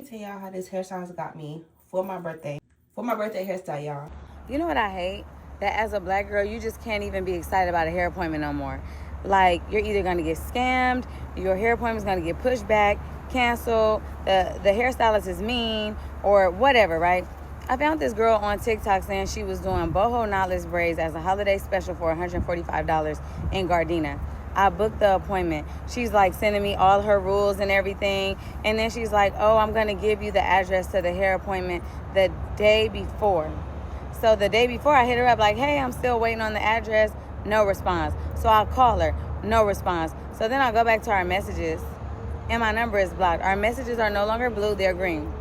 me tell y'all how this hairstylist got me for my birthday. For my birthday hairstyle, y'all. You know what I hate? That as a black girl, you just can't even be excited about a hair appointment no more. Like, you're either going to get scammed, your hair appointment's going to get pushed back, canceled, the hairstylist is mean, or whatever, right? I found this girl on TikTok saying she was doing boho knotless braids as a holiday special for $145 in Gardena. I booked the appointment. She's like sending me all her rules and everything. And then she's like, oh, I'm going to give you the address to the hair appointment the day before. So the day before, I hit her up like, hey, I'm still waiting on the address. No response. So I'll call her. No response. So then I'll go back to our messages, and my number is blocked. Our messages are no longer blue. They're green.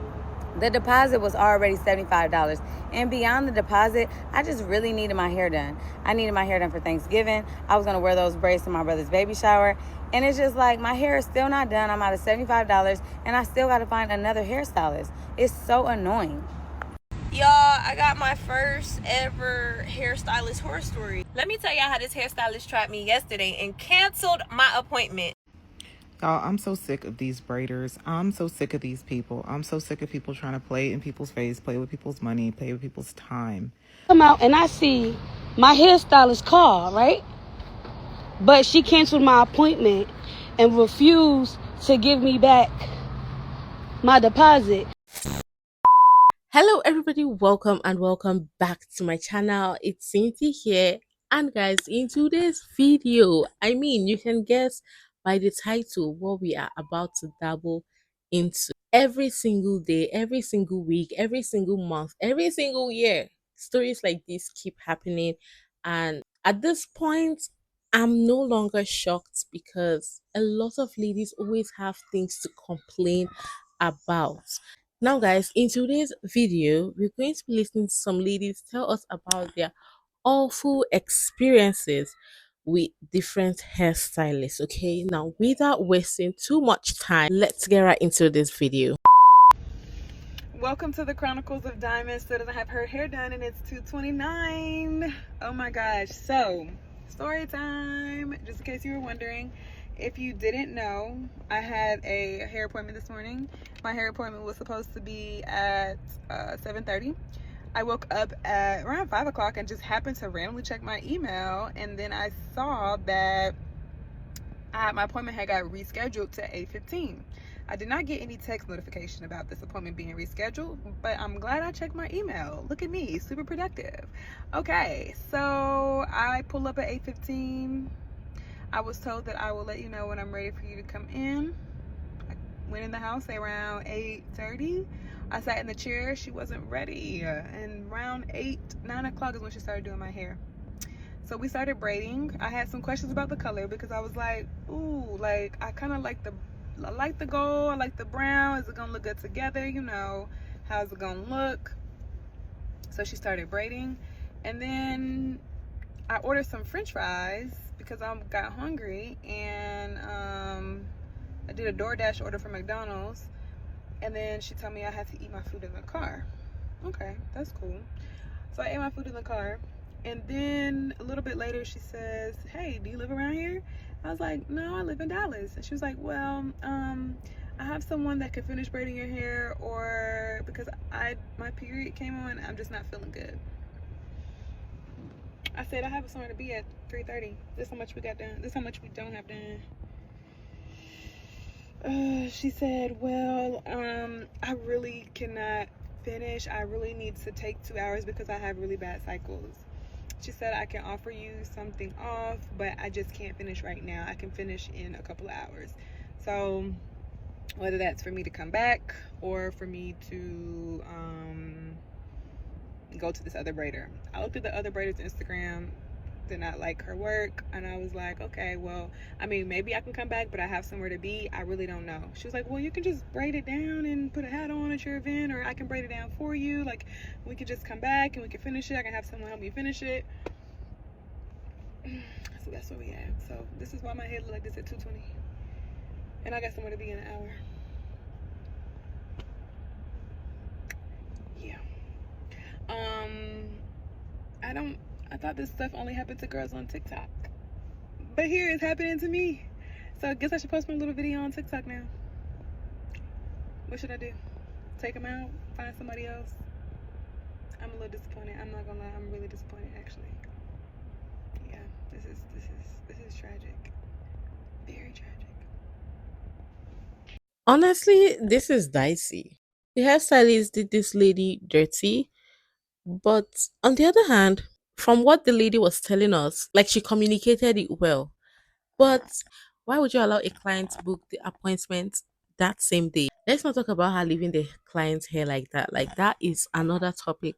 The deposit was already $75. And beyond the deposit, I just really needed my hair done. I needed my hair done for Thanksgiving. I was going to wear those braids to my brother's baby shower. And it's just like, my hair is still not done. I'm out of $75, and I still got to find another hairstylist. It's so annoying. Y'all, I got my first ever hairstylist horror story. Let me tell y'all how this hairstylist tried me yesterday and canceled my appointment. Y'all, I'm so sick of these braiders. I'm so sick of these people. I'm so sick of people trying to play in people's face, play with people's money, play with people's time. Come out and I see my hairstylist call, right? But she canceled my appointment and refused to give me back my deposit. Hello everybody, welcome back to my channel. It's Cynthia here, and guys, in today's video, you can guess by the title what we are about to dabble into. Every single day, every single week, every single month, every single year, stories like this keep happening, and at this point I'm no longer shocked because a lot of ladies always have things to complain about. Now, guys, in today's video, we're going to be listening to some ladies tell us about their awful experiences with different hairstylists. Okay, now without wasting too much time, let's get right into this video. Welcome to the Chronicles of Diamonds. Still doesn't have her hair done, and it's 2:29. Oh my gosh! So, story time. Just in case you were wondering, if you didn't know, I had a hair appointment this morning. My hair appointment was supposed to be at 7:30. I woke up at around 5 o'clock and just happened to randomly check my email, and then I saw that my appointment had got rescheduled to 8:15. I did not get any text notification about this appointment being rescheduled, but I'm glad I checked my email. Look at me, super productive. Okay, so I pull up at 8:15. I was told that I will let you know when I'm ready for you to come in. I went in the house around 8:30. I sat in the chair. She wasn't ready. And around 9 o'clock is when she started doing my hair. So we started braiding. I had some questions about the color because I was like, ooh, like I kind of like the gold. I like the brown. Is it going to look good together? You know, how's it going to look? So she started braiding. And then I ordered some French fries because I got hungry, and I did a DoorDash order from McDonald's, and then she told me I had to eat my food in the car. Okay, that's cool. So I ate my food in the car, and then a little bit later she says, hey, do you live around here? I was like, no, I live in Dallas. And she was like, well, I have someone that could finish braiding your hair, or because my period came on, I'm just not feeling good. I said I have somewhere to be at 3:30. This is how much we got done. This is how much we don't have done. She said, well, I really cannot finish. I really need to take 2 hours because I have really bad cycles. She said I can offer you something off, but I just can't finish right now. I can finish in a couple of hours. So whether that's for me to come back or for me to go to this other braider. I looked at the other braider's Instagram, did not like her work, and I was like, okay, well, I mean, maybe I can come back, but I have somewhere to be. I really don't know. She was like, well, you can just braid it down and put a hat on at your event, or I can braid it down for you. Like, we could just come back and we can finish it. I can have someone help me finish it. So that's where we at. So this is why my head look like this at 2:20, and I got somewhere to be in an hour. Yeah. I thought this stuff only happened to girls on TikTok, but here it's happening to me. So I guess I should post my little video on TikTok now. What should I do? take them out, find somebody else. I'm a little disappointed. I'm not gonna lie, I'm really disappointed actually. Yeah, this is tragic. Very tragic. Honestly, this is dicey. The hairstylist did this lady dirty, but on the other hand, from what the lady was telling us, like she communicated it well. But why would you allow a client to book the appointment that same day? Let's not talk about her leaving the client's hair like that. Like that is another topic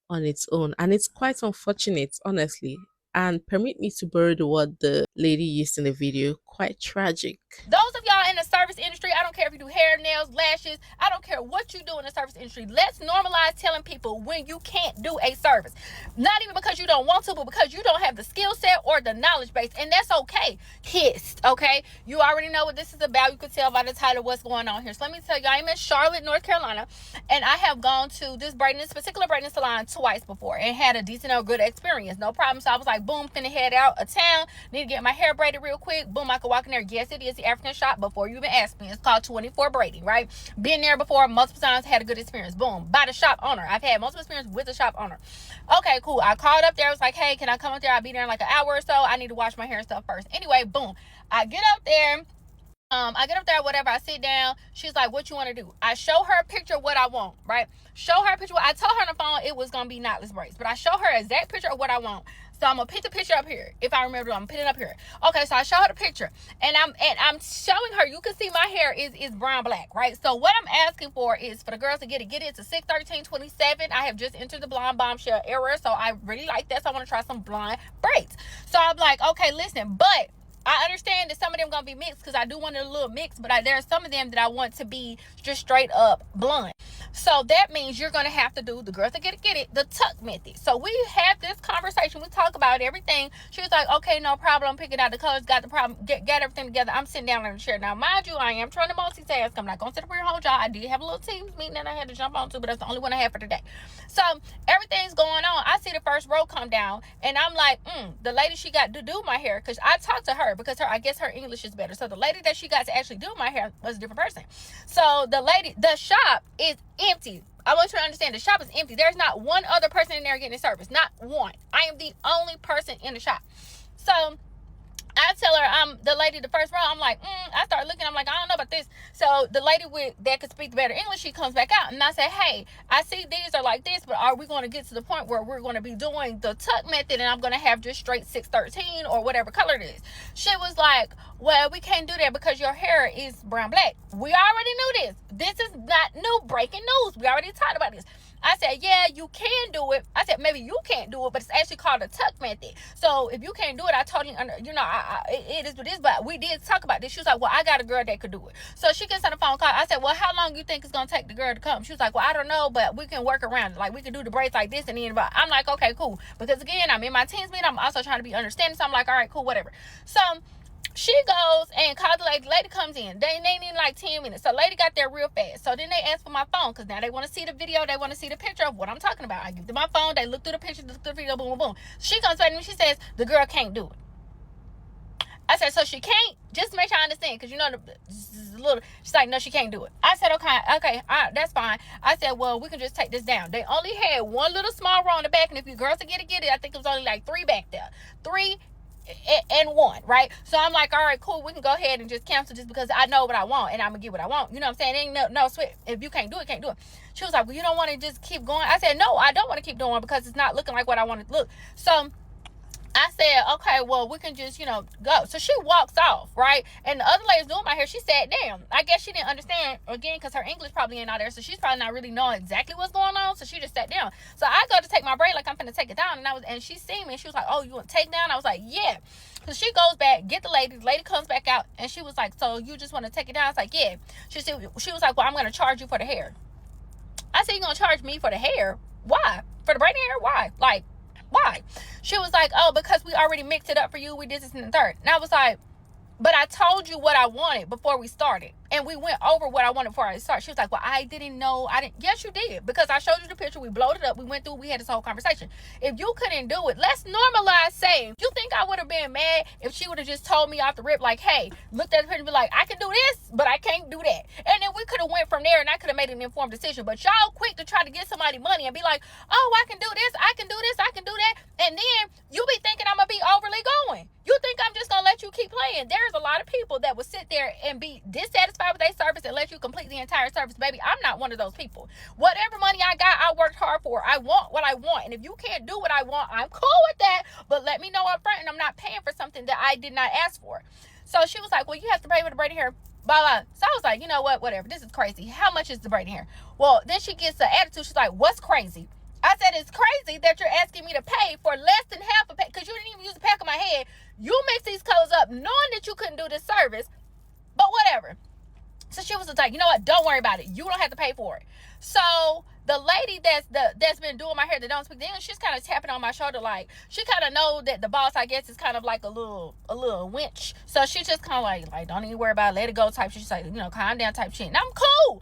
on its own. And it's quite unfortunate, honestly. And permit me to borrow the word the lady used in the video, quite tragic. Those of y'all in the service industry, I don't care if you do hair, nails, lashes, I don't care what you do in the service industry. Let's normalize telling people when you can't do a service. Not even because you don't want to, but because you don't have the skill set or the knowledge base. And that's okay. Pissed, okay? You already know what this is about. You can tell by the title what's going on here. So let me tell you, I'm in Charlotte, North Carolina, and I have gone to this particular braiding salon twice before and had a decent or good experience. No problem. So I was like, boom, finna head out of town. Need to get my hair braided real quick. Boom, I can walk in there. Yes, it is the African shop before you even ask me. It's called 24 Braiding, right? Been there before multiple times, had a good experience. Boom, by the shop owner. I've had multiple experience with the shop owner. Okay, cool. I called up there. I was like, hey, can I come up there? I'll be there in like an hour or so. I need to wash my hair and stuff first. Anyway, boom. I get up there. Whatever. I sit down. She's like, what you want to do? I show her a picture of what I want, right? Show her a picture. I told her on the phone it was going to be knotless braids, but I show her an exact picture of what I want. So I'm going to put the picture up here. If I remember, I'm going to put it up here. Okay, so I show her the picture. And I'm showing her, you can see my hair is brown black, right? So what I'm asking for is for the girls to get it to 61327. I have just entered the blonde bombshell era, so I really like that. So I want to try some blonde braids. So I'm like, okay, listen, but I understand that some of them gonna be mixed because I do want it a little mixed, but there are some of them that I want to be just straight up blonde. So that means you're gonna have to do, the girls that get it, the tuck method. So we had this conversation. We talk about everything. She was like, okay, no problem. I'm picking out the colors, got the problem, get everything together. I'm sitting down in the chair. Now, mind you, I am trying to multitask. I'm not gonna sit up here and hold y'all. I did have a little team meeting that I had to jump onto, but that's the only one I have for today. So everything's going on. I see the first row come down, and I'm like, the lady she got to do my hair, because I talked to her because I guess her English is better. So the lady that she got to actually do my hair was a different person. So the shop is empty. I want you to understand, the shop is empty. There's not one other person in there getting a service. Not one. I am the only person in the shop. So I tell her, I'm the lady, the first row. I'm like, I start looking. I'm like, I don't know about this. So the lady that could speak better English, she comes back out. And I say, hey, I see these are like this, but are we going to get to the point where we're going to be doing the tuck method and I'm going to have just straight 613 or whatever color it is? She was like, well, we can't do that because your hair is brown black. We already knew this. This is not new breaking news. We already talked about this. I said, yeah, you can do it. I said, maybe you can't do it, but it's actually called a tuck method. So if you can't do it, I totally, it is what it is, but we did talk about this. She was like, well, I got a girl that could do it. So she gets on the phone call. I said, well, how long do you think it's going to take the girl to come? She was like, well, I don't know, but we can work around it. Like, we can do the braids like this and then, but I'm like, okay, cool. Because again, I'm in my teens meeting. I'm also trying to be understanding. So I'm like, all right, cool, whatever. So she goes and calls the lady. The lady comes in. They need like 10 minutes. So lady got there real fast. So then they ask for my phone because now they want to see the video. They want to see the picture of what I'm talking about. I give them my phone. They look through the picture, look through the video, boom, boom, boom. She comes back to me. She says, the girl can't do it. I said, so she can't? Just make sure I understand because, she's like, no, she can't do it. I said, okay, that's fine. I said, well, we can just take this down. They only had one little small row in the back. And if you girls to get it, I think it was only like 3 back there. 3 and 1, right? So I'm like, all right, cool, we can go ahead and just cancel this because I know what I want and I'm gonna get what I want. You know what I'm saying? Ain't no sweat. If you can't do it, can't do it. She was like, well, you don't want to just keep going? I said, no, I don't want to keep doing because it's not looking like what I want it to look. So I said, okay, well, we can just, go. So she walks off, right? And the other lady's doing my hair. She sat down. I guess she didn't understand, again, because her English probably ain't out there. So she's probably not really knowing exactly what's going on. So she just sat down. So I go to take my braid like I'm finna take it down. And she seen me. And she was like, oh, you want to take down? I was like, yeah. So she goes back, get the lady. The lady comes back out. And she was like, so you just want to take it down? I was like, yeah. She was like, well, I'm going to charge you for the hair. I said, you going to charge me for the hair? Why? For the braiding hair? Why? Like, why? She was like, oh, because we already mixed it up for you. We did this and the third. And I was like, But I told you what I wanted before we started. And we went over what I wanted before I started. She was like, well, I didn't know. I didn't. Yes, you did. Because I showed you the picture. We blowed it up. We went through. We had this whole conversation. If you couldn't do it, let's normalize saying, you think I would have been mad if she would have just told me off the rip, like, hey, looked at the picture and be like, I can do this, but I can't do that. And then we could have went from there and I could have made an informed decision. But y'all quick to try to get somebody money and be like, oh, I can do this. I can do this. I can do that. And then you be thinking I'm going to be overly going. You think I'm just going to let you keep playing. There's a lot of people that will sit there and be dissatisfied with their service and let you complete the entire service. Baby, I'm not one of those people. Whatever money I got, I worked hard for. I want what I want. And if you can't do what I want, I'm cool with that. But let me know up front, and I'm not paying for something that I did not ask for. So she was like, well, you have to pay for the braiding hair. Blah, blah. So I was like, you know what? Whatever. This is crazy. How much is the braiding hair? Well, then she gets the attitude. She's like, what's crazy? I said, it's crazy that you're asking me to pay for less than half a pack, because you didn't even use the pack of my head. You mix these colors up knowing that you couldn't do this service, but whatever. So she was like, you know what? Don't worry about it. You don't have to pay for it. So the lady that's been doing my hair that don't speak English, she's kind of tapping on my shoulder, like she kind of know that the boss, I guess, is kind of like a little winch. So she just kind of like don't even worry about it, let it go type shit. She's like, calm down type shit. And I'm cool.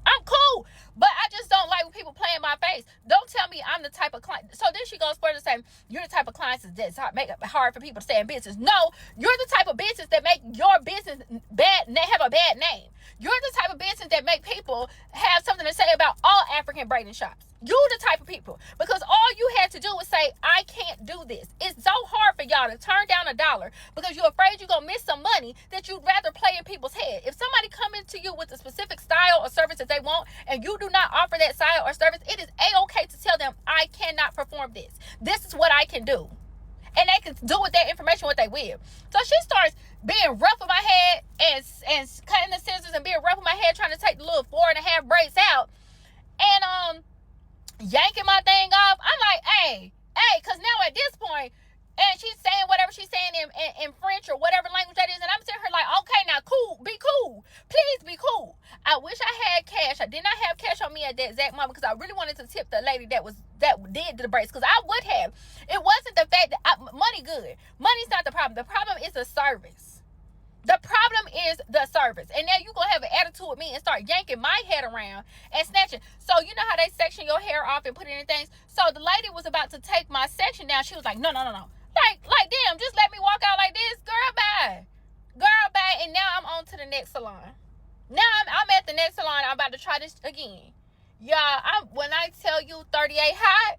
But I just don't like when people play in my face. Don't tell me I'm the type of client. So then she goes further saying, you're the type of clients that make it hard for people to stay in business. No, you're the type of business that make your business have a bad name. You're the type of business that make people have something to say about all African braiding shops. You're the type of people, because all you had to do was say, I can't do this. It's so hard for y'all to turn down $1 because you're afraid you're going to miss some money that you'd rather play in people's head. If somebody come into you with a specific style or service that they want and you do not offer that style or service, it is a-okay to tell them, I cannot perform this. This is what I can do. And they can do with that information what they will. So she starts being rough with my head and cutting the scissors and being rough with my head, trying to take the little 4.5 braids out. And yanking my thing off. I'm like, hey, because now at this point, and she's saying whatever she's saying in French or whatever language that is, and I'm sitting here like, okay, now cool, be cool. Please be cool. I wish I had cash. I did not have cash on me at that exact moment because I really wanted to tip the lady that did the braids, because I would have. It wasn't the fact that money good. Money's not the problem. The problem is the service. The problem is the service. And now you're going to have an attitude with me and start yanking my head around and snatching. So you know how they section your hair off and put it in things? So the lady was about to take my section down. She was like, no. Like, damn, just let me walk out like this. Girl, bye. Girl, bye. And now I'm on to the next salon. Now I'm at the next salon. I'm about to try this again. Y'all, when I tell you 38 hot,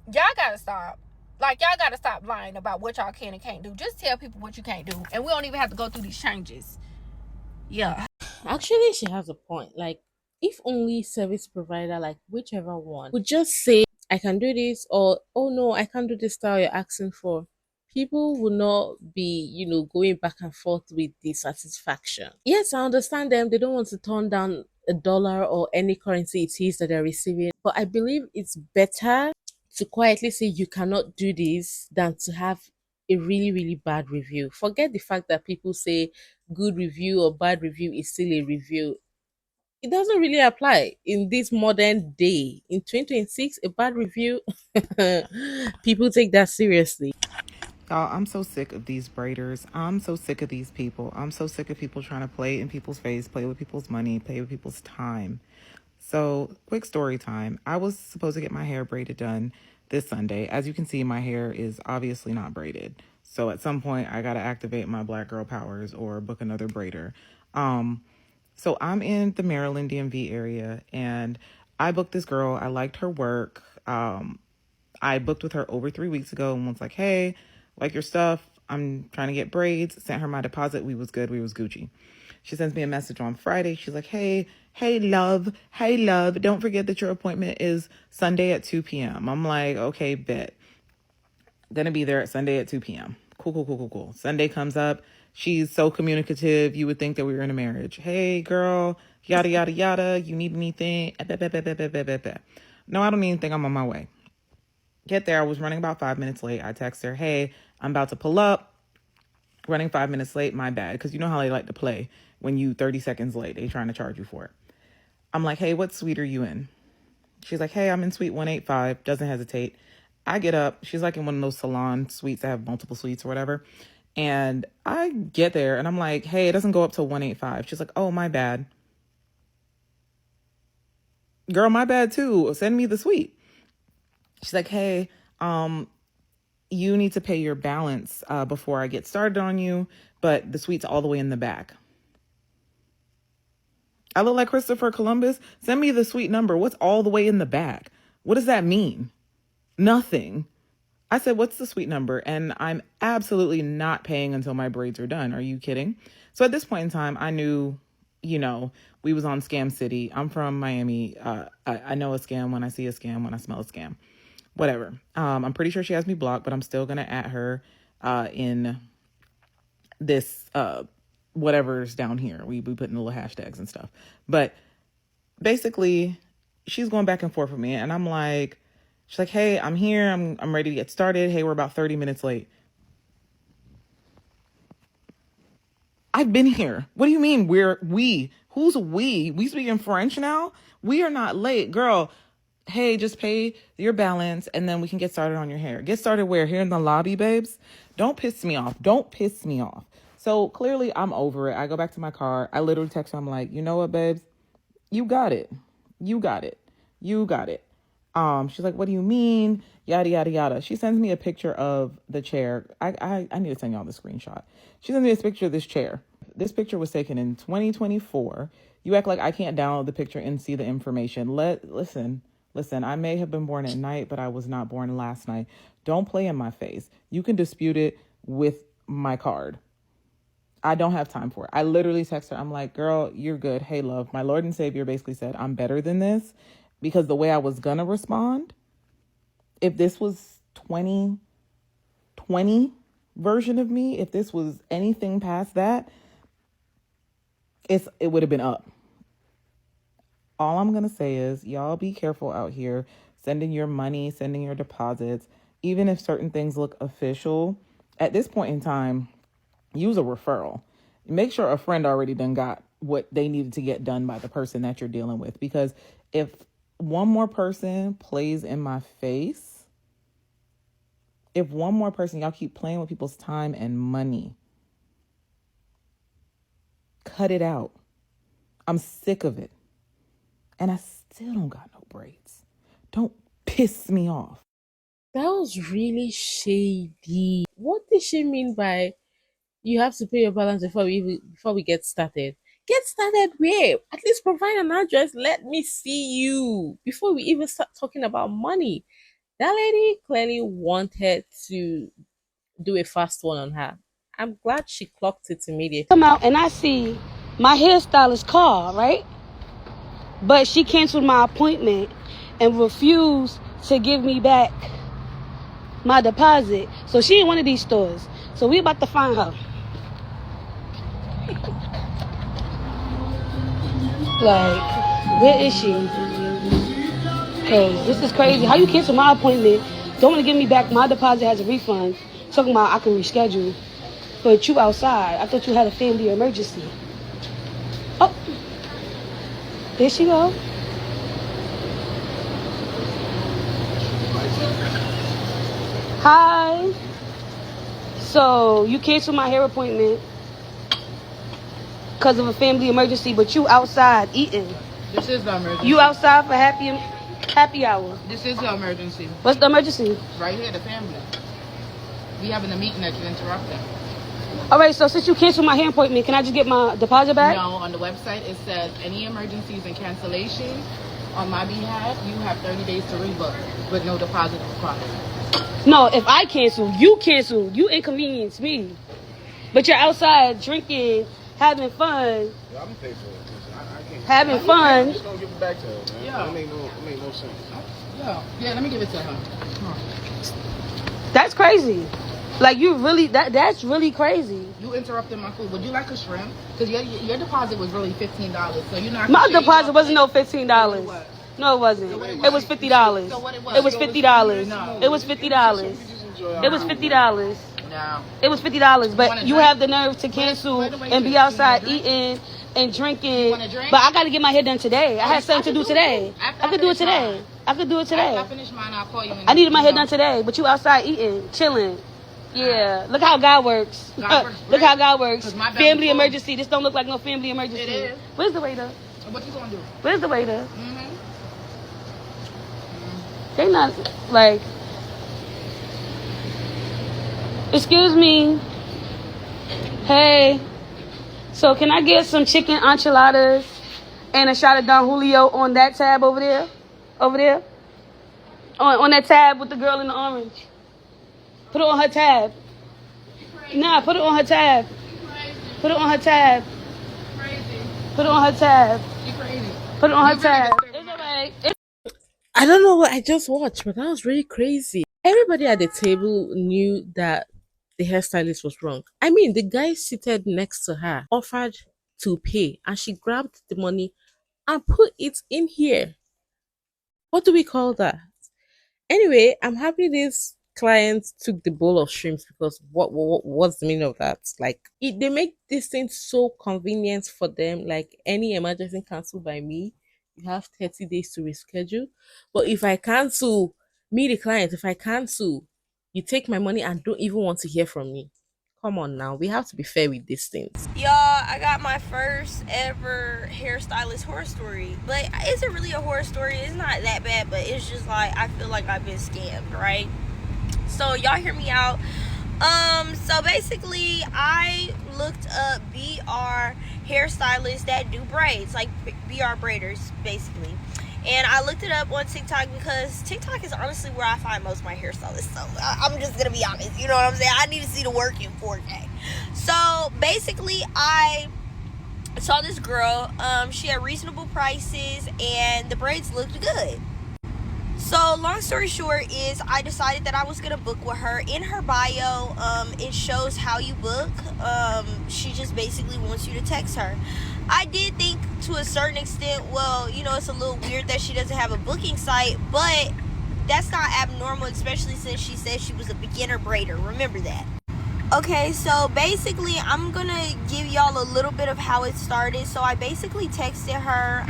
y'all got to stop. Like, y'all got to stop lying about what y'all can and can't do. Just tell people what you can't do. And we don't even have to go through these changes. Yeah. Actually, she has a point. Like, if only service provider, like whichever one, would just say, I can do this, or, oh no, I can't do this style you're asking for, people will not be, going back and forth with dissatisfaction. Yes, I understand them. They don't want to turn down $1 or any currency it is that they're receiving. But I believe it's better to quietly say you cannot do this than to have a really, really bad review. Forget the fact that people say good review or bad review is still a review. It doesn't really apply in this modern day. In 2026, a bad review, people take that seriously. Y'all, I'm so sick of these braiders. I'm so sick of these people. I'm so sick of people trying to play in people's face, play with people's money, play with people's time. So, quick story time. I was supposed to get my hair braided done this Sunday. As you can see, my hair is obviously not braided. So, at some point, I got to activate my black girl powers or book another braider. So, I'm in the Maryland DMV area, and I booked this girl. I liked her work. I booked with her over 3 weeks ago and was like, hey, like your stuff. I'm trying to get braids. Sent her my deposit. We was good. We was Gucci. She sends me a message on Friday. She's like, hey, love. Don't forget that your appointment is Sunday at 2 p.m. I'm like, okay, bet. Gonna be there at Sunday at 2 p.m. Cool. Sunday comes up. She's so communicative. You would think that we were in a marriage. Hey, girl, yada, yada, yada. You need anything? No, I don't need anything. I'm on my way. Get there. I was running about 5 minutes late. I text her, hey, I'm about to pull up. Running 5 minutes late, my bad. Because you know how they like to play when you 30 seconds late. They trying to charge you for it. I'm like, hey, what suite are you in? She's like, hey, I'm in suite 185. Doesn't hesitate. I get up. She's like in one of those salon suites that have multiple suites or whatever. And I get there and I'm like, hey, it doesn't go up to 185. She's like, oh, my bad. Girl, my bad too. Send me the suite. She's like, hey, you need to pay your balance before I get started on you, but the suite's all the way in the back. I look like Christopher Columbus. Send me the suite number. What's all the way in the back? What does that mean? Nothing. I said, what's the suite number? And I'm absolutely not paying until my braids are done. Are you kidding? So at this point in time, I knew, we was on Scam City. I'm from Miami. I know a scam when I see a scam, when I smell a scam. Whatever. I'm pretty sure she has me blocked, but I'm still going to add her in this whatever's down here. We put in the little hashtags and stuff. But basically, she's going back and forth with me. And I'm like, she's like, hey, I'm here. I'm ready to get started. Hey, we're about 30 minutes late. I've been here. What do you mean we? Who's we? We speaking French now? We are not late. Girl, hey, just pay your balance and then we can get started on your hair. Get started where? Here in the lobby, babes? Don't piss me off. Don't piss me off. So clearly I'm over it. I go back to my car. I literally text her. I'm like, you know what, babes? You got it. You got it. You got it. She's like, what do you mean? Yada, yada, yada. She sends me a picture of the chair. I need to send y'all the screenshot. She sends me this picture of this chair. This picture was taken in 2024. You act like I can't download the picture and see the information. Listen, I may have been born at night, but I was not born last night. Don't play in my face. You can dispute it with my card. I don't have time for it. I literally text her. I'm like, girl, you're good. Hey, love, my Lord and Savior basically said I'm better than this, because the way I was going to respond, if this was 2020 version of me, if this was anything past that, it would have been up. All I'm going to say is y'all be careful out here sending your money, sending your deposits, even if certain things look official. At this point in time, use a referral. Make sure a friend already done got what they needed to get done by the person that you're dealing with. Because if one more person plays in my face, if one more person, y'all keep playing with people's time and money, cut it out. I'm sick of it. And I still don't got no braids. Don't piss me off. That was really shady. What did she mean by you have to pay your balance before we get started? Get started where? At least provide an address. Let me see you before we even start talking about money. That lady clearly wanted to do a fast one on her. I'm glad she clocked it immediately. Come out and I see my hairstylist call, right? But she canceled my appointment and refused to give me back my deposit. So she in one of these stores. So we about to find her. Like, where is she? Cause this is crazy. How you cancel my appointment? Don't want to give me back my deposit as a refund. Talking about I can reschedule. But you outside. I thought you had a family emergency. Oh. There she go. Hi. So you canceled my hair appointment because of a family emergency, but you outside eating. This is the emergency. You outside for happy hour. This is the emergency. What's the emergency? Right here, the family. We having a meeting that you interrupted. All right, so since you canceled my hair appointment, can I just get my deposit back? No, on the website it says any emergencies and cancellations on my behalf, you have 30 days to rebook with no deposit required. No, if I cancel, you inconvenience me. But you're outside drinking, having fun. Yeah, I'm gonna pay for it. I can't. Having fun. I'm just gonna give it back to her, man. Yeah. It make no sense. Yeah, let me give it to her. Come on. That's crazy. Like, you really, that's really crazy. You interrupted my food. Would you like a shrimp? Because your deposit was really $15. So you know. My deposit wasn't no $15. No, it wasn't. It was $50. So what it was? It was $50. No. It was $50. It was $50. No. It was $50. But you have the nerve to cancel and be outside eating and drinking. But I got to get my hair done today. I had something to do today. I could do it today. I could do it today. After I finish mine, I'll call you. I needed my hair done today. But you outside eating, chilling. Yeah, look how God works. God works Look great. how God works. 'Cause my belly Family full. emergency. This don't look like no family emergency. It is. Where's the waiter? What you gonna do? Where's the waiter? Mm-hmm. They not like. Excuse me. Hey. So can I get some chicken enchiladas and a shot of Don Julio on that tab over there? Over there? On that tab with the girl in the orange. Put it on her tab. Nah, put it on her tab. Put it on her tab. Put it on her tab. You crazy. Put it on her tab. It's alright. I don't know what I just watched, but that was really crazy. Everybody at the table knew that the hairstylist was wrong. I mean, the guy seated next to her offered to pay, and she grabbed the money and put it in here. What do we call that? Anyway, I'm happy this client took the bowl of shrimps, because what's the meaning of that? Like, they make this thing so convenient for them. Like, any emergency canceled by me, you have 30 days to reschedule. But if I cancel, me the client, if I cancel, you take my money and don't even want to hear from me. Come on now, we have to be fair with these things. Y'all, I got my first ever hairstylist horror story. But is it really a horror story? It's not that bad, but it's just like, I feel like I've been scammed, right? So y'all hear me out. So basically I looked up BR hairstylists that do braids, like BR braiders basically. And I looked it up on TikTok because TikTok is honestly where I find most of my hairstylists. So I'm just gonna be honest, you know what I'm saying? I need to see the work in 4K. So basically I saw this girl, she had reasonable prices and the braids looked good. So long story short is I decided that I was gonna book with her. In her bio, it shows how you book. She just basically wants you to text her. I did think to a certain extent, well, you know, it's a little weird that she doesn't have a booking site, but that's not abnormal, especially since she said she was a beginner braider. Remember that. Okay, so basically I'm gonna give y'all a little bit of how it started. So I basically texted her.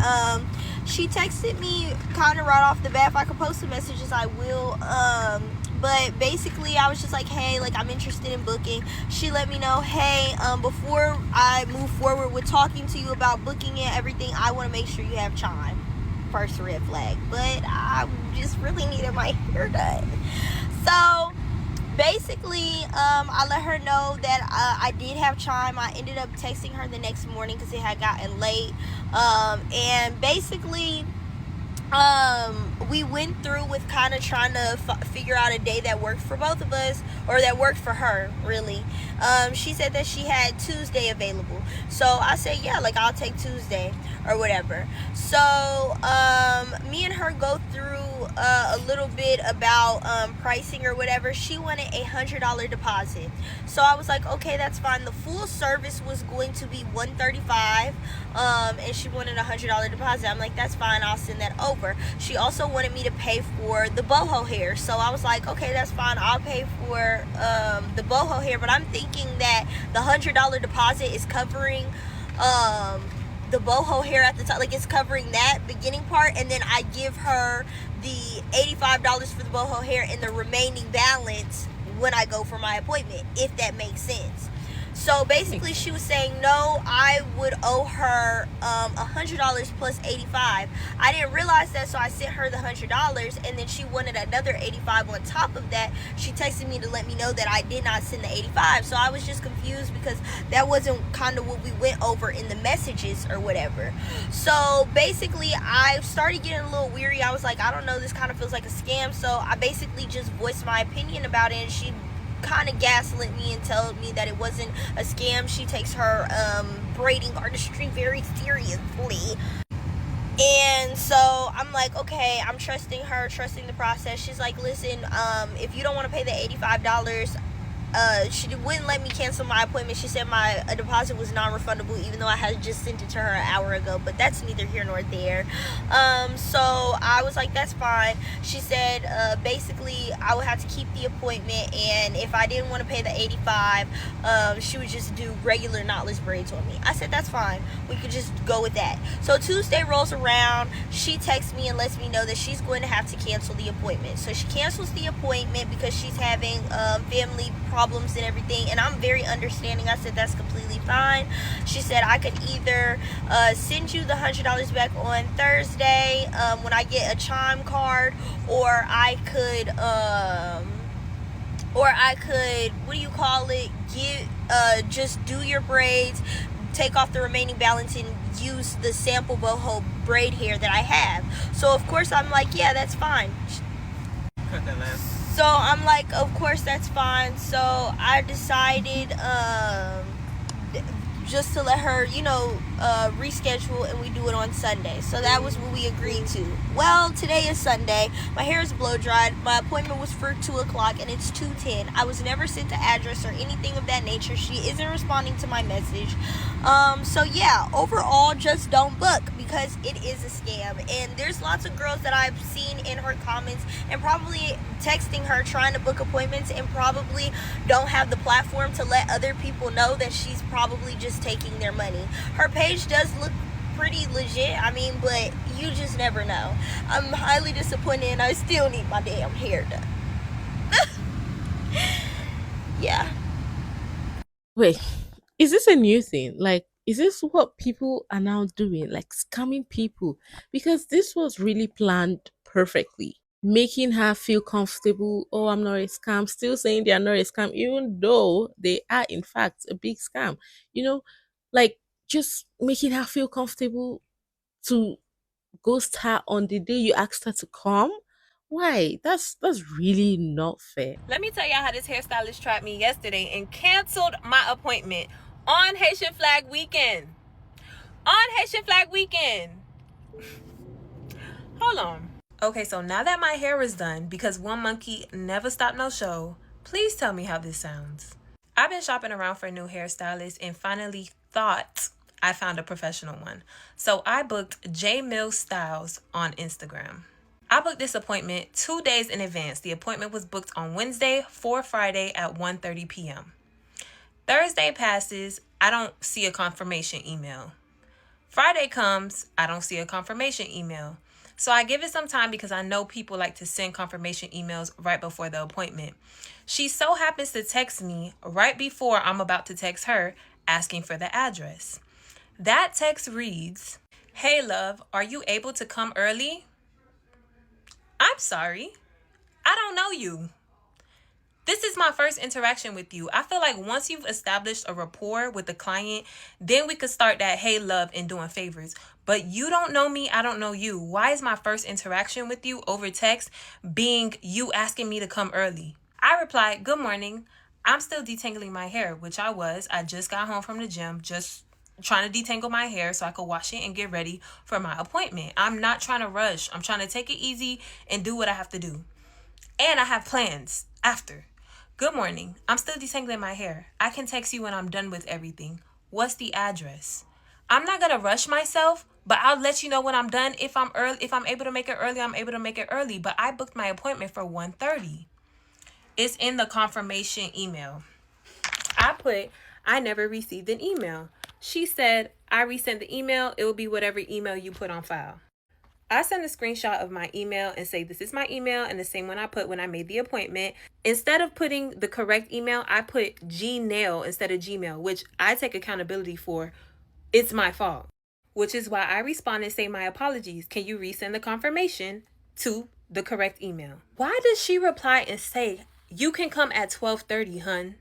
She texted me kind of right off the bat. If I could post some messages, I will. But basically I was just like, hey, like, I'm interested in booking. She let me know, hey, before I move forward with talking to you about booking and everything, I want to make sure you have time. First red flag. But I just really needed my hair done. So basically I let her know that I did have time. I ended up texting her the next morning because it had gotten late, and basically we went through with kind of trying to figure out a day that worked for both of us, or that worked for her really. She said that she had Tuesday available, so I said, yeah, like, I'll take Tuesday or whatever. So me and her go through a little bit about pricing or whatever. She wanted $100 deposit, so I was like, okay, that's fine. The full service was going to be $135, and she wanted $100 deposit. I'm like, that's fine, I'll send that over. She also wanted me to pay for the boho hair, so I was like, okay, that's fine, I'll pay for the boho hair. But I'm thinking that the $100 deposit is covering the boho hair at the top, like, it's covering that beginning part, and then I give her the $85 for the boho hair and the remaining balance when I go for my appointment, if that makes sense. So basically she was saying, no, I would owe her $100 plus $85. I didn't realize that, so I sent her the $100, and then she wanted another $85 on top of that. She texted me to let me know that I did not send the $85. So I was just confused because that wasn't kind of what we went over in the messages or whatever. So basically I started getting a little weary. I was like, I don't know, this kind of feels like a scam. So I basically just voiced my opinion about it, and she kind of gaslit me and told me that it wasn't a scam. She takes her braiding artistry very seriously. And so I'm like, okay, I'm trusting her, trusting the process. She's like, listen, if you don't want to pay the $85, she wouldn't let me cancel my appointment. She said my deposit was non-refundable, even though I had just sent it to her an hour ago, but that's neither here nor there. So I was like, that's fine. She said basically I would have to keep the appointment, and if I didn't want to pay the $85, she would just do regular knotless braids on me. I said, that's fine, we could just go with that. So Tuesday rolls around, she texts me and lets me know that she's going to have to cancel the appointment. So she cancels the appointment because she's having family problems problems and everything, and I'm very understanding. I said that's completely fine. She said I could either send you the $100 back on Thursday when I get a chime card, or I could what do you call it, just do your braids, take off the remaining balance, and use the sample boho braid hair that I have. So of course I'm like, yeah, that's fine. Cut that last. So I'm like, of course that's fine. So I decided just to let her, reschedule, and we do it on Sunday. So that was what we agreed to. Well, today is Sunday. My hair is blow dried. My appointment was for 2 o'clock, and it's 2:10. I was never sent the address or anything of that nature. She isn't responding to my message. So yeah, overall, just don't book, because it is a scam. And there's lots of girls that I've seen in her comments and probably texting her trying to book appointments, and probably don't have the platform to let other people know that she's probably just taking their money. Her page does look pretty legit, but you just never know. I'm highly disappointed, and I still need my damn hair done. Yeah. Wait, is this a new thing? Like, is this what people are now doing? Like, scamming people? Because this was really planned perfectly. Making her feel comfortable. Oh, I'm not a scam. Still saying they are not a scam, even though they are, in fact, a big scam. You know, like, just making her feel comfortable to ghost her on the day you asked her to come. Why? That's really not fair. Let me tell y'all how this hairstylist tried me yesterday and canceled my appointment on Haitian Flag Weekend. On Haitian Flag Weekend. Hold on. Okay, so now that my hair is done, because one monkey never stopped no show, please tell me how this sounds. I've been shopping around for a new hairstylist and finally thought I found a professional one. So I booked J Mill Styles on Instagram. I booked this appointment 2 days in advance. The appointment was booked on Wednesday for Friday at 1:30 p.m. Thursday passes, I don't see a confirmation email. Friday comes, I don't see a confirmation email. So I give it some time because I know people like to send confirmation emails right before the appointment. She so happens to text me right before I'm about to text her asking for the address. That text reads, "Hey love, are you able to come early?" I'm sorry. I don't know you. This is my first interaction with you. I feel like once you've established a rapport with the client, then we could start that hey love and doing favors. But you don't know me, I don't know you. Why is my first interaction with you over text being you asking me to come early? I replied, "Good morning. I'm still detangling my hair," which I was. I just got home from the gym, just trying to detangle my hair so I could wash it and get ready for my appointment. I'm not trying to rush. I'm trying to take it easy and do what I have to do. And I have plans after. "Good morning. I'm still detangling my hair. I can text you when I'm done with everything. What's the address?" I'm not going to rush myself, but I'll let you know when I'm done. If I'm able to make it early, I'm able to make it early. But I booked my appointment for 1:30. It's in the confirmation email. I put, "I never received an email." She said, "I resent the email. It will be whatever email you put on file." I send a screenshot of my email and say, "This is my email," and the same one I put when I made the appointment. Instead of putting the correct email, I put Gmail instead of Gmail, which I take accountability for. It's my fault. Which is why I respond and say, "My apologies. Can you resend the confirmation to the correct email?" Why does she reply and say, "You can come at 12:30, hun"?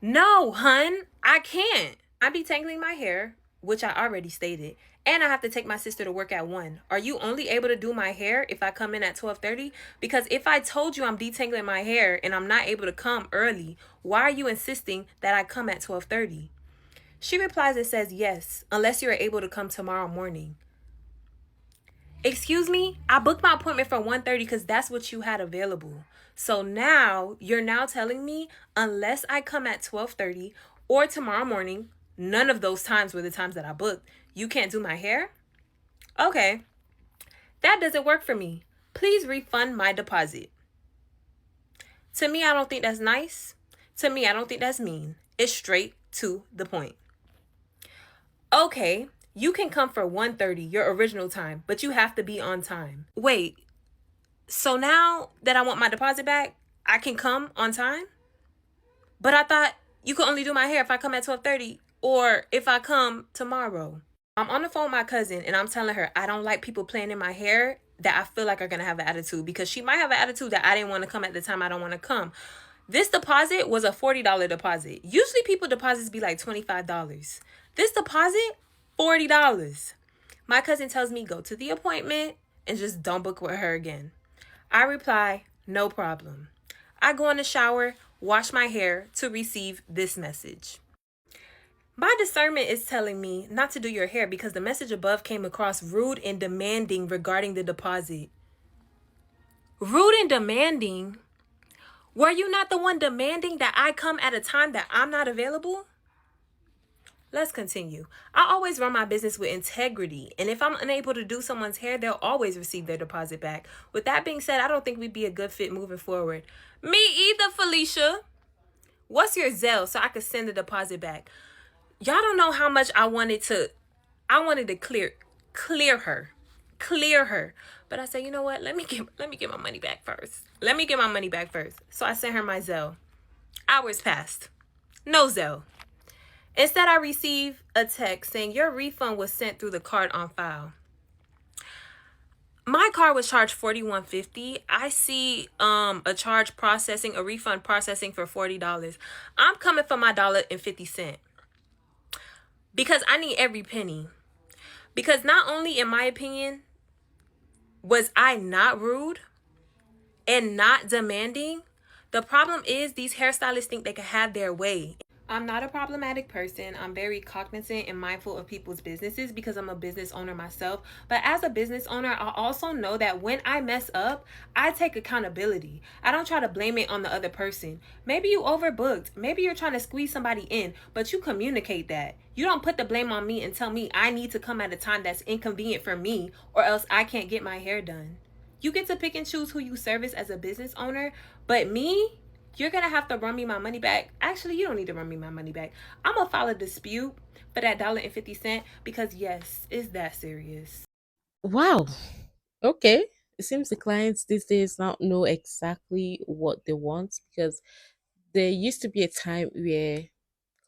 No, hun, I can't. I be tangling my hair, which I already stated, and I have to take my sister to work at 1. Are you only able to do my hair if I come in at 12:30? Because if I told you I'm detangling my hair and I'm not able to come early, why are you insisting that I come at 12:30? She replies and says, "Yes, unless you're able to come tomorrow morning." Excuse me? I booked my appointment for 1:30 because that's what you had available. So now you're now telling me unless I come at 12:30 or tomorrow morning, none of those times were the times that I booked, you can't do my hair? Okay. That doesn't work for me. Please refund my deposit. To me, I don't think that's nice. To me, I don't think that's mean. It's straight to the point. Okay, you can come for 1:30, your original time, but you have to be on time. Wait, so now that I want my deposit back, I can come on time? But I thought you could only do my hair if I come at 12:30 or if I come tomorrow. I'm on the phone with my cousin and I'm telling her I don't like people playing in my hair that I feel like are going to have an attitude, because she might have an attitude that I didn't want to come at the time I don't want to come. This deposit was a $40 deposit. Usually people deposits be like $25. This deposit, $40. My cousin tells me go to the appointment and just don't book with her again. I reply, no problem. I go in the shower, wash my hair to receive this message. My discernment is telling me not to do your hair because the message above came across rude and demanding regarding the deposit. Rude and demanding? Were you not the one demanding that I come at a time that I'm not available? Let's continue. I always run my business with integrity, and if I'm unable to do someone's hair, they'll always receive their deposit back. With that being said, I don't think we'd be a good fit moving forward. Me either, Felicia. What's your Zelle so I could send the deposit back? Y'all don't know how much I wanted to clear her. But I said, you know what? Let me get my money back first. So I sent her my Zelle. Hours passed. No Zelle. Instead, I received a text saying your refund was sent through the card on file. My card was charged $41.50. I see a refund processing for $40. I'm coming for my $1.50 because I need every penny. Because not only, in my opinion, was I not rude and not demanding, the problem is these hairstylists think they can have their way. I'm not a problematic person. I'm very cognizant and mindful of people's businesses because I'm a business owner myself. But as a business owner, I also know that when I mess up, I take accountability. I don't try to blame it on the other person. Maybe you overbooked. Maybe you're trying to squeeze somebody in, but you communicate that. You don't put the blame on me and tell me I need to come at a time that's inconvenient for me or else I can't get my hair done. You get to pick and choose who you service as a business owner, but me, you're going to have to run me my money back. Actually, you don't need to run me my money back. I'm going to file a dispute for that $1.50 because, yes, it's that serious. Wow. Okay. It seems the clients these days now know exactly what they want, because there used to be a time where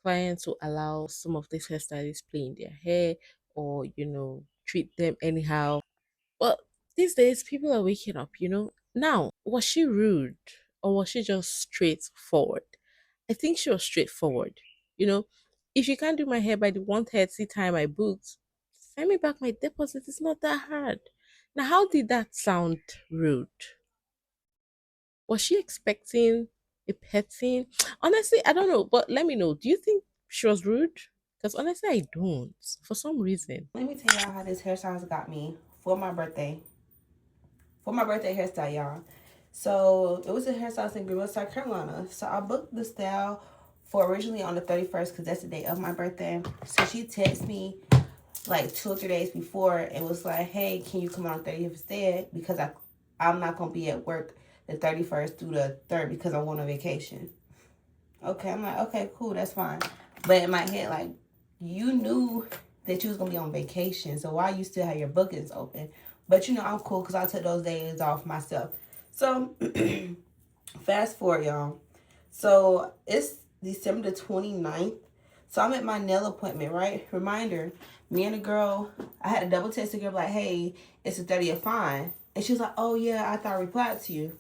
clients will allow some of these hairstylists play in their hair or, treat them anyhow. But these days, people are waking up. Now, was she rude or was she just straightforward? I think she was straightforward. You know, if you can't do my hair by the 1:30 time I booked, send me back my deposit. It's not that hard. Now, how did that sound rude? Was she expecting a petting? Honestly, I don't know, but let me know. Do you think she was rude? Because honestly, I don't. For some reason. Let me tell y'all how this hairstylist got me for my birthday. For my birthday hairstyle, y'all. So it was a hairstylist in Greenville, South Carolina. So I booked the style for originally on the 31st because that's the day of my birthday. So she texted me like 2 or 3 days before and was like, hey, can you come on the 30th instead? Because I'm not going to be at work the 31st through the 3rd because I'm going on vacation. Okay, I'm like, okay, cool, that's fine. But in my head, like, you knew that you was going to be on vacation, so why you still have your bookings open? But, I'm cool because I took those days off myself. So, fast forward, y'all. So, it's December the 29th. So, I'm at my nail appointment, right? Reminder, me and the girl, I had to double text the girl, like, hey, it's the 30th, fine. And she was like, oh, yeah, I thought I replied to you.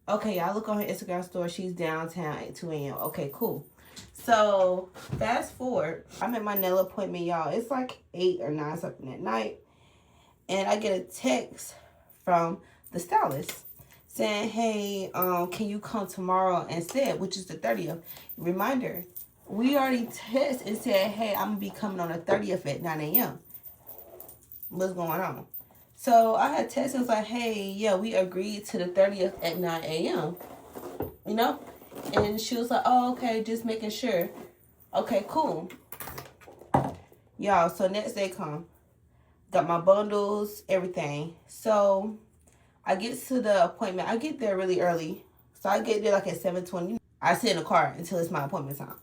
Okay, y'all look on her Instagram story. She's downtown at 2 a.m. Okay, cool. So, fast forward. I'm at my nail appointment, y'all. It's like 8 or 9 something at night. And I get a text from the stylist saying, hey, can you come tomorrow instead, which is the 30th. Reminder, we already texted and said, hey, I'm going to be coming on the 30th at 9 a.m. What's going on? So I had texted and was like, hey, yeah, we agreed to the 30th at 9 a.m. And she was like, oh, okay, just making sure. Okay, cool. Y'all, so next day come. Got my bundles, everything. So I get to the appointment. I get there really early. So I get there like at 7:20. I sit in the car until it's my appointment time.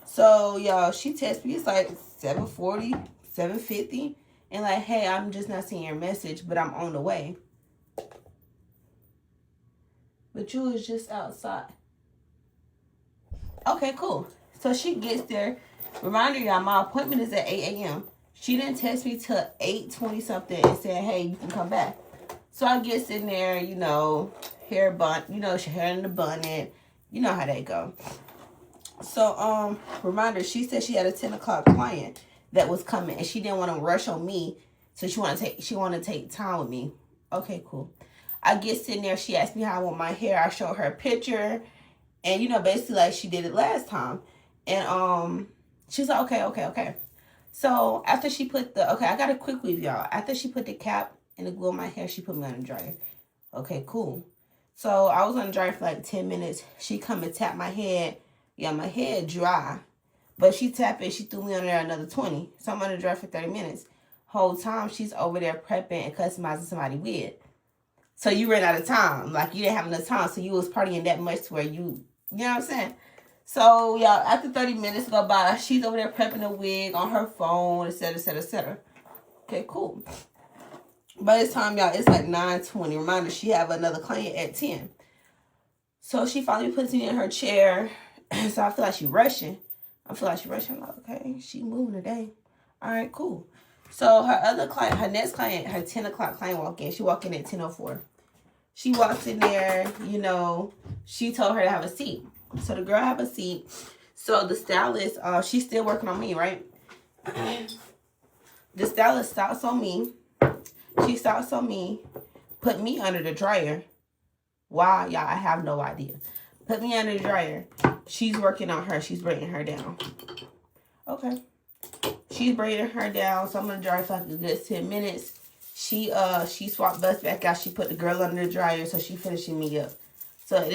So, y'all, she texts me. It's like 7:40, 7:50. And like, hey, I'm just not seeing your message, but I'm on the way. but you was just outside. Okay, cool. So she gets there. Reminder, y'all, my appointment is at 8 a.m. She didn't text me till 8:20 something and said, hey, you can come back. So I get in there, you know, hair bun, you know, she hair in the bonnet. You know how they go. So, reminder, she said she had a 10 o'clock client that was coming and she didn't want to rush on me. So she wanted to take time with me. Okay, cool. I get in there. She asked me how I want my hair. I showed her a picture. And, you know, basically like she did it last time. And she's like, okay. So after she put I got a quick weave, y'all. After she put the cap and the glue on my hair, she put me on the dryer. Okay, cool. So I was on the dryer for like 10 minutes. She come and tap my head. Yeah, my head dry. But she tapped it. She threw me on there another 20. So I'm on the dryer for 30 minutes. Whole time she's over there prepping and customizing somebody's wig. So you ran out of time. Like, you didn't have enough time. So you was partying that much to where you know what I'm saying? So, y'all, after 30 minutes go by, she's over there prepping the wig on her phone, etc. Okay, cool. By this time, y'all, it's like 9:20. Reminder, she have another client at 10. So she finally puts me in her chair. So I feel like she's rushing. I'm like, okay, she moving today. All right, cool. So her next client, her 10 o'clock client walk in. She walk in at 10:04. She walks in there, you know, she told her to have a seat. So the girl have a seat. So the stylist, she's still working on me, right? The stylist stops on me. She stops on me, put me under the dryer. Why, y'all, I have no idea. Put me under the dryer. She's working on her. She's braiding her down. Okay. She's braiding her down. So I'm going to dry for like a good 10 minutes. She swapped bust back out. She put the girl under the dryer. So she finishing me up. So at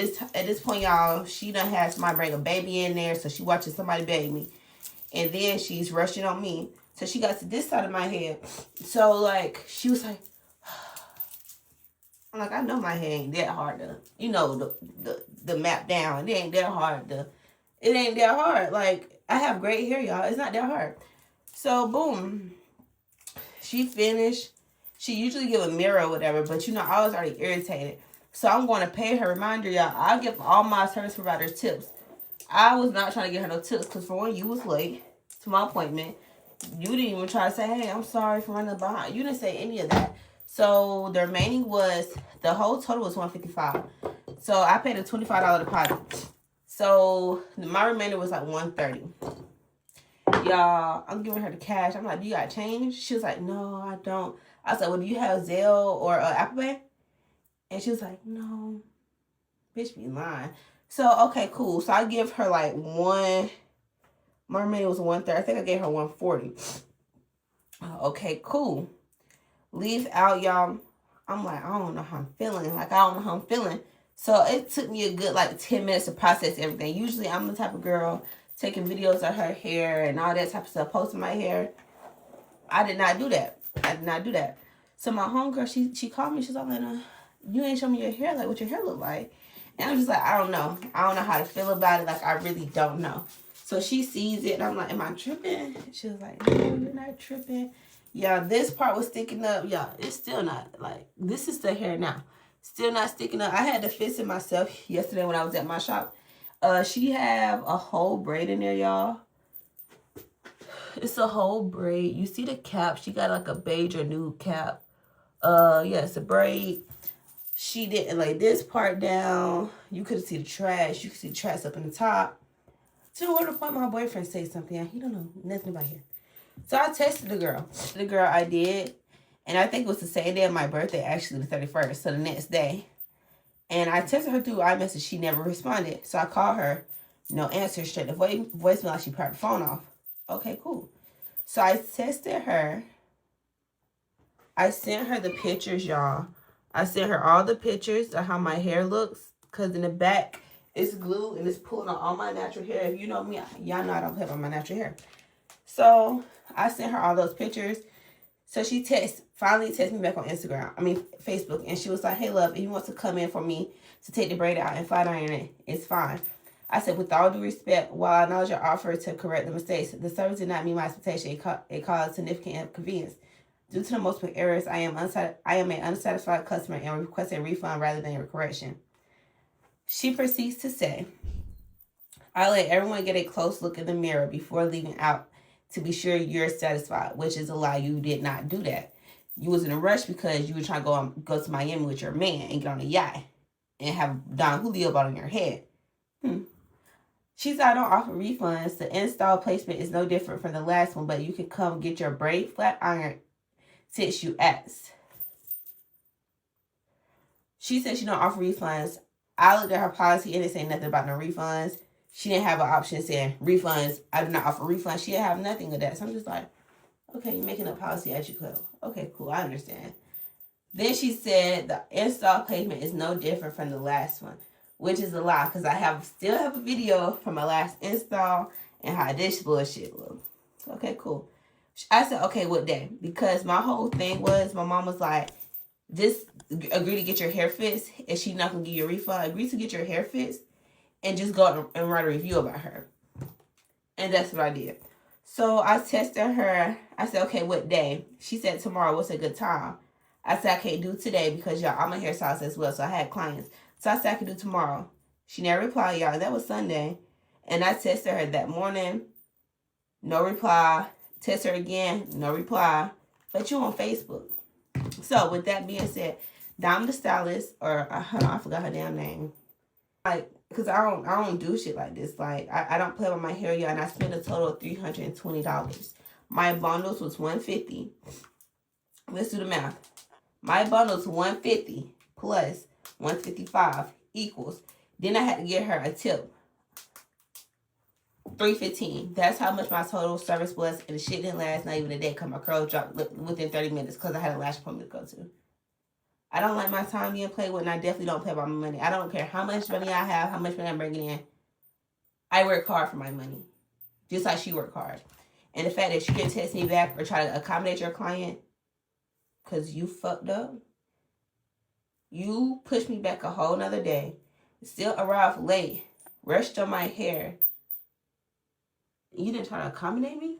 this point, y'all, she done has somebody bring a baby in there. So she watching somebody bathe me. And then she's rushing on me. So she got to this side of my head. So, like, she was like, I'm like, I know my hair ain't that hard to, you know, the map down. It ain't that hard to, it ain't that hard. Like, I have great hair, y'all. It's not that hard. So, boom. She finished. She usually give a mirror or whatever, but, you know, I was already irritated. So, I'm going to pay her. Reminder, y'all, I give all my service providers tips. I was not trying to get her no tips because, for one, you was late to my appointment. You didn't even try to say, hey, I'm sorry for running behind. You didn't say any of that. So the remaining was, the whole total was $155. So I paid a $25 deposit. So my remainder was like $130. Y'all, I'm giving her the cash. I'm like, do you got change? She was like, no, I don't. I was like, well, do you have Zelle or Apple Pay? And she was like, no. Bitch be lying. So, okay, cool. So I give her like my remainder was $130. I think I gave her $140. Okay, cool. Leave out, y'all. I'm like, I don't know how I'm feeling. Like, I don't know how I'm feeling. So it took me a good like 10 minutes to process everything. Usually I'm the type of girl taking videos of her hair and all that type of stuff, posting my hair. I did not do that. So my homegirl, she called me. She's like, you ain't show me your hair, like what your hair look like. And I'm just like, I don't know. I don't know how to feel about it. Like, I really don't know. So she sees it and I'm like, am I tripping? She was like, no, you're not tripping. Yeah, this part was sticking up. Yeah, it's still not. Like, this is the hair now. Still not sticking up. I had to fix it myself yesterday when I was at my shop. She have a whole braid in there, y'all. It's a whole braid. You see the cap. She got like a beige or nude cap. Yeah, it's a braid. She didn't lay this part down. You could see the trash. You could see the trash up in the top. To what point my boyfriend say something. He don't know nothing about hair. So I texted the girl. The girl I did. And I think it was the same day of my birthday, actually, the 31st. So the next day. And I texted her through iMessage. She never responded. So I called her. No answer. Straight to voicemail. Like she turned the phone off. Okay, cool. So I texted her. I sent her the pictures, y'all. I sent her all the pictures of how my hair looks. Because in the back, it's glue and it's pulling on all my natural hair. If you know me, y'all know I don't play with my natural hair. So I sent her all those pictures. So she finally texted me back on Facebook. And she was like, hey, love, if you want to come in for me to take the braid out and flat iron it, it's fine. I said, with all due respect, while I acknowledge your offer to correct the mistakes, the service did not meet my expectation. It caused significant inconvenience. Due to the multiple errors, I am an unsatisfied customer and request a refund rather than a correction. She proceeds to say, I let everyone get a close look in the mirror before leaving out to be sure you're satisfied, which is a lie. You did not do that. You was in a rush because you were trying to go to Miami with your man and get on a yacht and have Don Julio bought on your head. She said, I don't offer refunds. The install placement is no different from the last one, but you can come get your braid flat iron since you asked. She said she don't offer refunds. I looked at her policy and it said nothing about no refunds. She didn't have an option saying refunds. I do not offer refunds. She didn't have nothing of that. So I'm just like, okay, you're making a policy as you could. Okay, cool. I understand. Then she said the install placement is no different from the last one, which is a lie because I still have a video from my last install and how this bullshit look. Okay, cool. I said, okay, what day? Because my whole thing was, my mom was like, just agree to get your hair fixed. If she's not going to give you a refund, agree to get your hair fixed and just go and write a review about her. And that's what I did. So I texted her. I said, okay, what day? She said tomorrow. What's a good time? I said, I can't do today because, y'all, I'm a hairstylist as well. So I had clients. So I said I could do tomorrow. She never replied, y'all. That was Sunday. And I texted her that morning. No reply. Text her again. No reply. But you on Facebook. So with that being said, Dom the stylist, or hold on, I forgot her damn name. Like, because I don't do shit like this. Like, I don't play with my hair, y'all, and I spent a total of $320. My bundles was $150. Let's do the math. My bundles $150 plus $155 equals. Then I had to get her a tip. $315. That's how much my total service was, and the shit didn't last not even a day because my curls dropped within 30 minutes because I had a lash appointment to go to. I don't like my time being played with, and I definitely don't play about my money. I don't care how much money I have, how much money I'm bringing in. I work hard for my money, just like she worked hard. And the fact that you can text me back or try to accommodate your client because you fucked up, you pushed me back a whole nother day, still arrived late, rushed on my hair. You didn't try to accommodate me?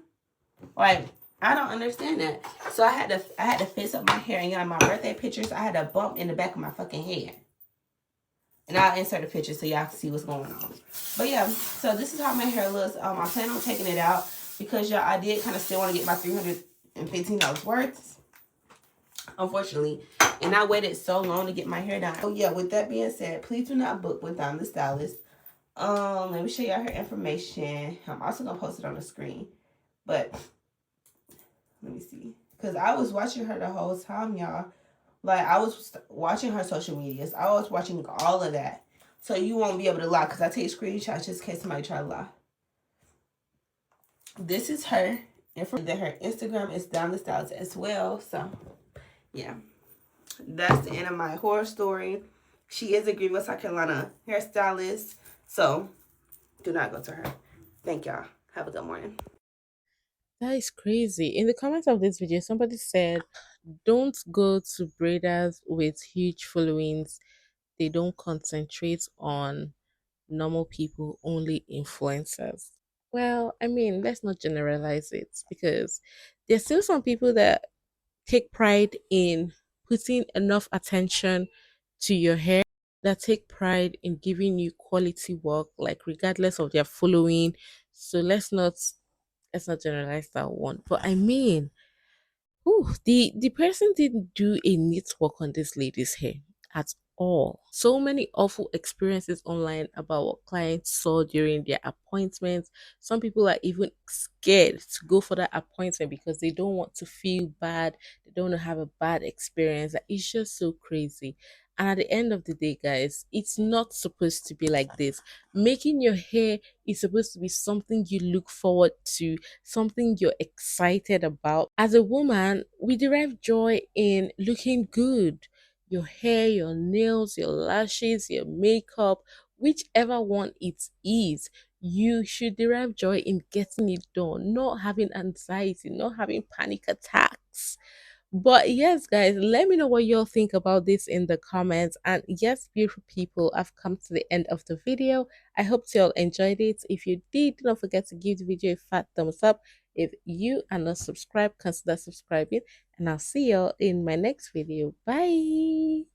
Like, I don't understand that. So I had to fix up my hair, and my birthday pictures, I had a bump in the back of my fucking head. And I'll insert a picture so y'all can see what's going on. But yeah, so this is how my hair looks. I plan on taking it out because, y'all, I did kind of still want to get my $315 worth, unfortunately. And I waited so long to get my hair done. So yeah, with that being said, please do not book with Dom the Stylist. Let me show y'all her information. I'm also gonna post it on the screen. But let me see. Because I was watching her the whole time, y'all. Like, I was watching her social medias. I was watching all of that. So you won't be able to lie because I take screenshots just in case somebody try to lie. This is her. And her Instagram is Dom the Stylist as well. So, yeah. That's the end of my horror story. She is a Greenville, South Carolina hairstylist. So, do not go to her. Thank y'all. Have a good morning. That is crazy. In the comments of this video, somebody said, don't go to braiders with huge followings. They don't concentrate on normal people, only influencers. Well, I mean, let's not generalize it because there's still some people that take pride in putting enough attention to your hair, that take pride in giving you quality work, like regardless of their following. So let's not generalize that one. But I mean, the person didn't do a neat work on this lady's hair at all. So many awful experiences online about what clients saw during their appointments. Some people are even scared to go for that appointment because they don't want to feel bad. They don't want to have a bad experience. Like, it's just so crazy. And at the end of the day, guys, it's not supposed to be like this. Making your hair is supposed to be something you look forward to, something you're excited about. As a woman, we derive joy in looking good. Your hair, your nails, your lashes, your makeup, whichever one it is, you should derive joy in getting it done, not having anxiety, not having panic attacks. But yes, guys, let me know what y'all think about this in the comments. And yes, beautiful people, I've come to the end of the video. I hope you all enjoyed it. If you did, don't forget to give the video a fat thumbs up. If you are not subscribed, consider subscribing. And I'll see y'all in my next video. Bye.